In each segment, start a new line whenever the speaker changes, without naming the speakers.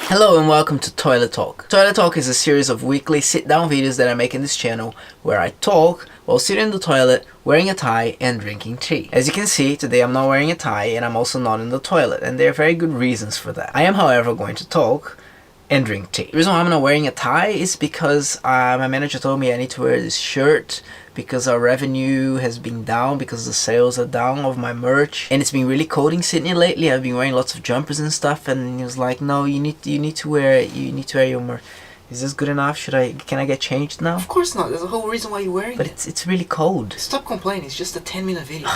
Hello and welcome to Toilet Talk. Toilet Talk is a series of weekly sit-down videos that I make in this channel where I talk while sitting in the toilet, wearing a tie and drinking tea. As you can see, today I'm not wearing a tie and I'm also not in the toilet, and there are very good reasons for that. I am, however, going to talk and drink tea. The reason why I'm not wearing a tie is because my manager told me I need to wear this shirt because our revenue has been down, because the sales are down of my merch, and it's been really cold in Sydney lately. I've been wearing lots of jumpers and stuff, and he was like, no, you need to wear your merch. Is this good enough? Can I get changed now?
Of course not. There's a whole reason why you're wearing it.
But it's really cold.
Stop complaining. It's just a 10-minute video.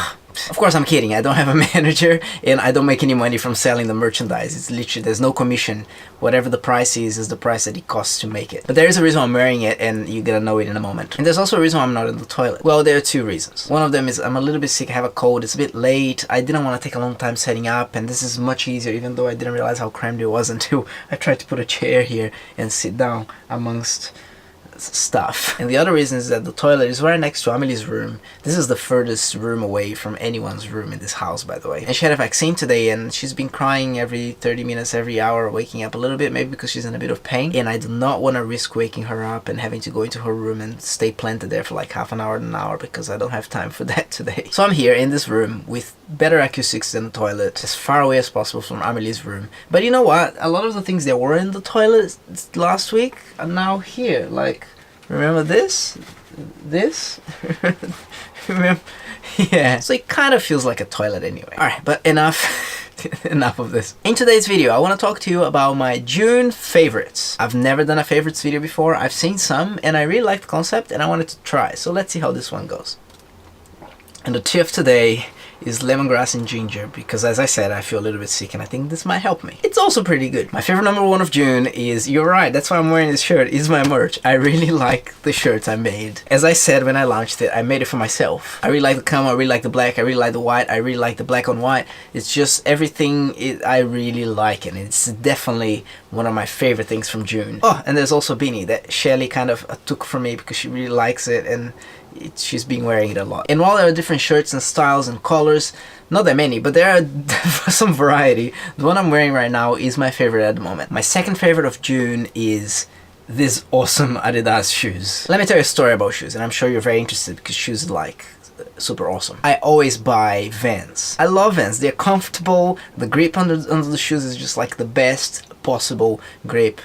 Of course I'm kidding. I don't have a manager and I don't make any money from selling the merchandise. It's literally, there's no commission. Whatever the price is the price that it costs to make it. But there is a reason why I'm wearing it, and you're gonna know it in a moment. And there's also a reason why I'm not in the toilet. Well, there are two reasons. One of them is I'm a little bit sick, I have a cold, it's a bit late. I didn't want to take a long time setting up, and this is much easier, even though I didn't realize how cramped it was until I tried to put a chair here and sit down amongst stuff. And the other reason is that the toilet is right next to Amelie's room. This is the furthest room away from anyone's room in this house, by the way. And she had a vaccine today, and she's been crying every 30 minutes, every hour, waking up a little bit, maybe because she's in a bit of pain. And I do not want to risk waking her up and having to go into her room and stay planted there for like half an hour, because I don't have time for that today. So I'm here in this room with better acoustics than the toilet, as far away as possible from Amelie's room. But you know what? A lot of the things that were in the toilet last week are now here. Like, remember this? Remember? Yeah. So it kind of feels like a toilet anyway. Alright, but enough of this. In today's video, I want to talk to you about my June favorites. I've never done a favorites video before. I've seen some and I really like the concept and I wanted to try. So let's see how this one goes. And the tea of today is lemongrass and ginger, because as I said, I feel a little bit sick and I think this might help me. It's also pretty good. My favorite number one of June is, you're right, that's why I'm wearing this shirt, is my merch. I really like the shirts I made. As I said when I launched it, I made it for myself. I really like the camo, I really like the black, I really like the white, I really like the black on white. It's just everything I really like, and it's definitely one of my favorite things from June. Oh, and there's also a beanie that Shelly kind of took from me because she really likes it, and she's been wearing it a lot. And while there are different shirts and styles and colors, not that many, but there are some variety, the one I'm wearing right now is my favorite at the moment. My second favorite of June is this awesome Adidas shoes. Let me tell you a story about shoes, and I'm sure you're very interested because shoes are like super awesome. I always buy Vans. I love Vans. They're comfortable. The grip under the shoes is just like the best possible grip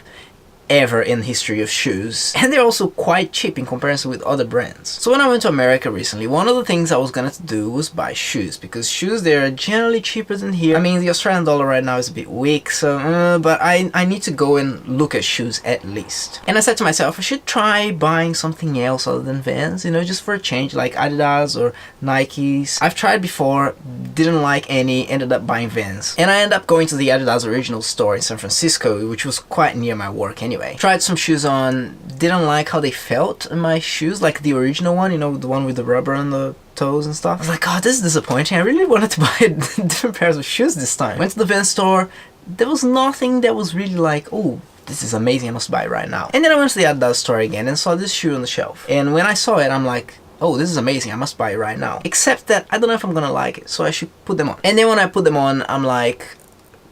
ever in the history of shoes, and they're also quite cheap in comparison with other brands. So when I went to America recently, one of the things I was gonna do was buy shoes, because shoes, they're generally cheaper than here. I mean, the Australian dollar right now is a bit weak, so but I need to go and look at shoes at least. And I said to myself, I should try buying something else other than Vans, you know, just for a change, like Adidas or Nikes. I've tried before, didn't like any, ended up buying Vans. And I ended up going to the Adidas original store in San Francisco, which was quite near my work anyway. Tried some shoes on, didn't like how they felt in my shoes, like the original one, you know, the one with the rubber on the toes and stuff. I was like, oh, this is disappointing. I really wanted to buy different pairs of shoes this time. Went to the Vans store, there was nothing that was really like, oh, this is amazing, I must buy it right now. And then I went to the Adidas store again and saw this shoe on the shelf. And when I saw it, I'm like, oh, this is amazing, I must buy it right now. Except that I don't know if I'm gonna like it, so I should put them on. And then when I put them on, I'm like,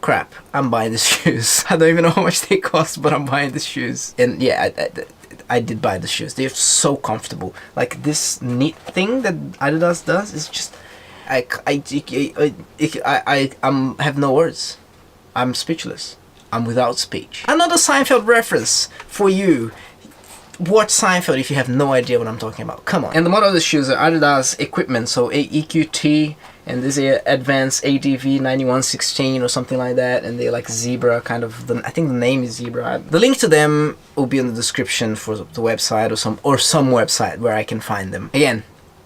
crap, I'm buying these shoes. I don't even know how much they cost, but I'm buying the shoes. And yeah, I did buy the shoes. They're so comfortable. Like, this neat thing that Adidas does is just, I have no words. I'm speechless. I'm without speech. Another Seinfeld reference for you. Watch Seinfeld if you have no idea what I'm talking about. Come on. And the model of the shoes are Adidas Equipment, so AEQT, and this is Advanced ADV 9116 or something like that, and they're like zebra kind of. I think the name is zebra. The link to them will be in the description for the website or some website where I can find them. Again,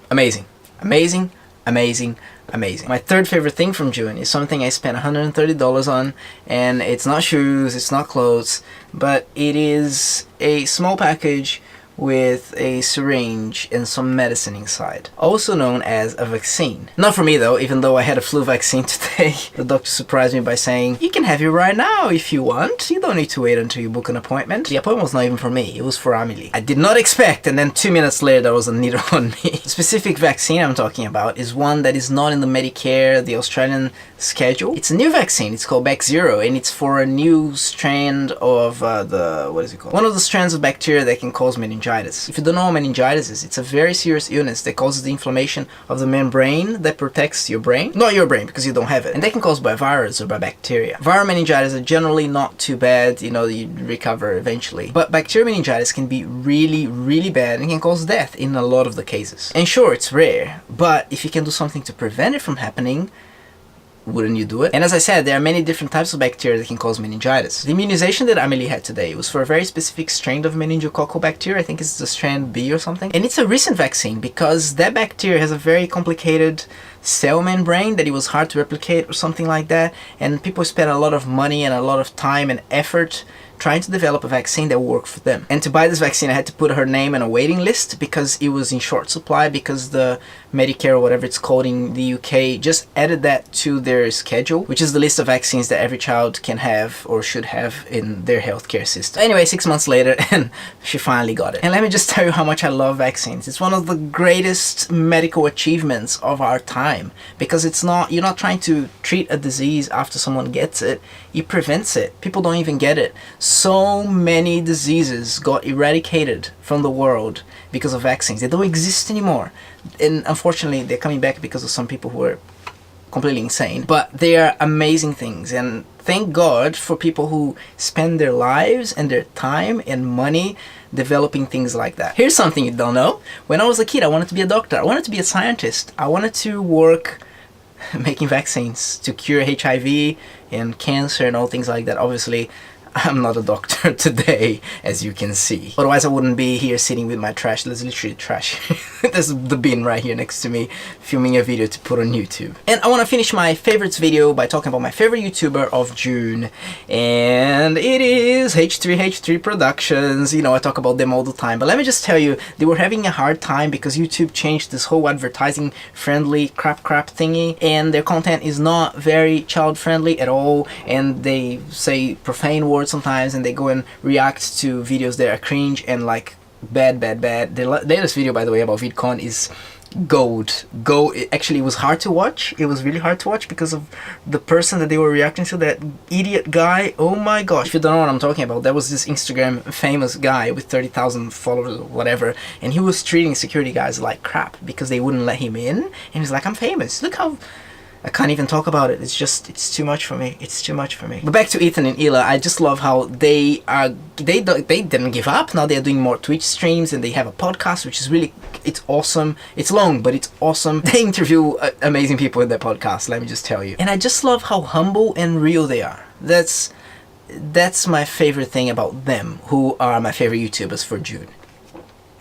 amazing, amazing, amazing, amazing. My third favorite thing from June is something I spent $130 on, and it's not shoes, it's not clothes, but it is a small package with a syringe and some medicine inside, also known as a vaccine. Not for me though, even though I had a flu vaccine today. The doctor surprised me by saying, you can have it right now if you want. You don't need to wait until you book an appointment. The appointment was not even for me, it was for Amelie. I did not expect, and then 2 minutes later there was a needle on me. The specific vaccine I'm talking about is one that is not in the Medicare, the Australian schedule. It's a new vaccine, it's called Bactero, and it's for a new strand of one of the strands of bacteria that can cause meningitis. If you don't know what meningitis is, it's a very serious illness that causes the inflammation of the membrane that protects your brain. Not your brain, because you don't have it. And they can cause by virus or by bacteria. Viral meningitis are generally not too bad, you know, you recover eventually. But bacterial meningitis can be really, really bad and can cause death in a lot of the cases. And sure, it's rare, but if you can do something to prevent it from happening, wouldn't you do it? And as I said, there are many different types of bacteria that can cause meningitis. The immunization that Amelie had today was for a very specific strain of meningococcal bacteria. I think it's the strand B or something. And it's a recent vaccine because that bacteria has a very complicated cell membrane that it was hard to replicate or something like that. And people spent a lot of money and a lot of time and effort trying to develop a vaccine that worked for them. And to buy this vaccine, I had to put her name on a waiting list because it was in short supply, because the Medicare or whatever it's called in the UK just added that to their schedule, which is the list of vaccines that every child can have or should have in their healthcare system. Anyway, 6 months later, and she finally got it. And let me just tell you how much I love vaccines. It's one of the greatest medical achievements of our time, because you're not trying to treat a disease after someone gets it, it prevents it. People don't even get it. So many diseases got eradicated from the world because of vaccines. They don't exist anymore. And unfortunately, they're coming back because of some people who are completely insane. But they are amazing things. And thank God for people who spend their lives and their time and money developing things like that. Here's something you don't know. When I was a kid, I wanted to be a doctor. I wanted to be a scientist. I wanted to work making vaccines to cure HIV and cancer and all things like that. Obviously, I'm not a doctor today, as you can see. Otherwise, I wouldn't be here sitting with my trash. There's literally trash. There's the bin right here next to me, filming a video to put on YouTube. And I want to finish my favorites video by talking about my favorite YouTuber of June. And it is H3H3 Productions. You know, I talk about them all the time. But let me just tell you, they were having a hard time because YouTube changed this whole advertising-friendly crap thingy. And their content is not very child-friendly at all. And they say profane words sometimes, and they go and react to videos that are cringe and like bad. The latest video, by the way, about VidCon is gold. Actually, it was hard to watch. It was really hard to watch because of the person that they were reacting to, that idiot guy. Oh my gosh. If you don't know what I'm talking about, there was this Instagram famous guy with 30,000 followers or whatever, and he was treating security guys like crap because they wouldn't let him in, and he's like, I'm famous, look how... I can't even talk about it. It's too much for me. It's too much for me. But back to Ethan and Ela, I just love how they didn't give up. Now they're doing more Twitch streams, and they have a podcast, which is really, it's awesome. It's long, but it's awesome. They interview amazing people in their podcast, let me just tell you. And I just love how humble and real they are. That's my favorite thing about them, who are my favorite YouTubers for June.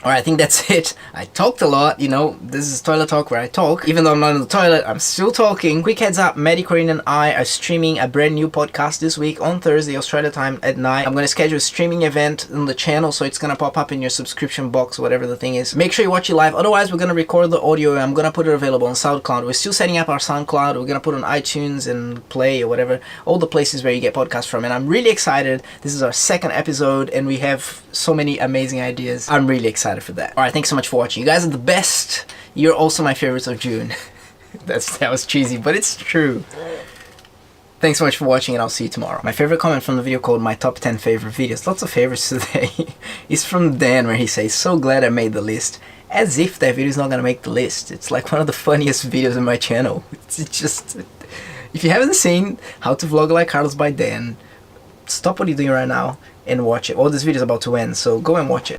Alright, I think that's it. I talked a lot, you know, this is Toilet Talk where I talk. Even though I'm not in the toilet, I'm still talking. Quick heads up, Maddie, Corinne and I are streaming a brand new podcast this week on Thursday, Australia time at 9. I'm going to schedule a streaming event on the channel, so it's going to pop up in your subscription box, whatever the thing is. Make sure you watch it live, otherwise we're going to record the audio and I'm going to put it available on SoundCloud. We're still setting up our SoundCloud. We're going to put it on iTunes and Play or whatever, all the places where you get podcasts from. And I'm really excited. This is our second episode and we have so many amazing ideas. I'm really excited for that. Alright, thanks so much for watching. You guys are the best. You're also my favorites of June. That was cheesy, but it's true. Thanks so much for watching and I'll see you tomorrow. My favorite comment from the video called my top 10 favorite videos, lots of favorites today, is from Dan, where he says, so glad I made the list. As if that video is not gonna make the list. It's like one of the funniest videos on my channel. It's just... If you haven't seen How to Vlog Like Carlos by Dan, stop what you're doing right now and watch it. Well, this video is about to end, so go and watch it.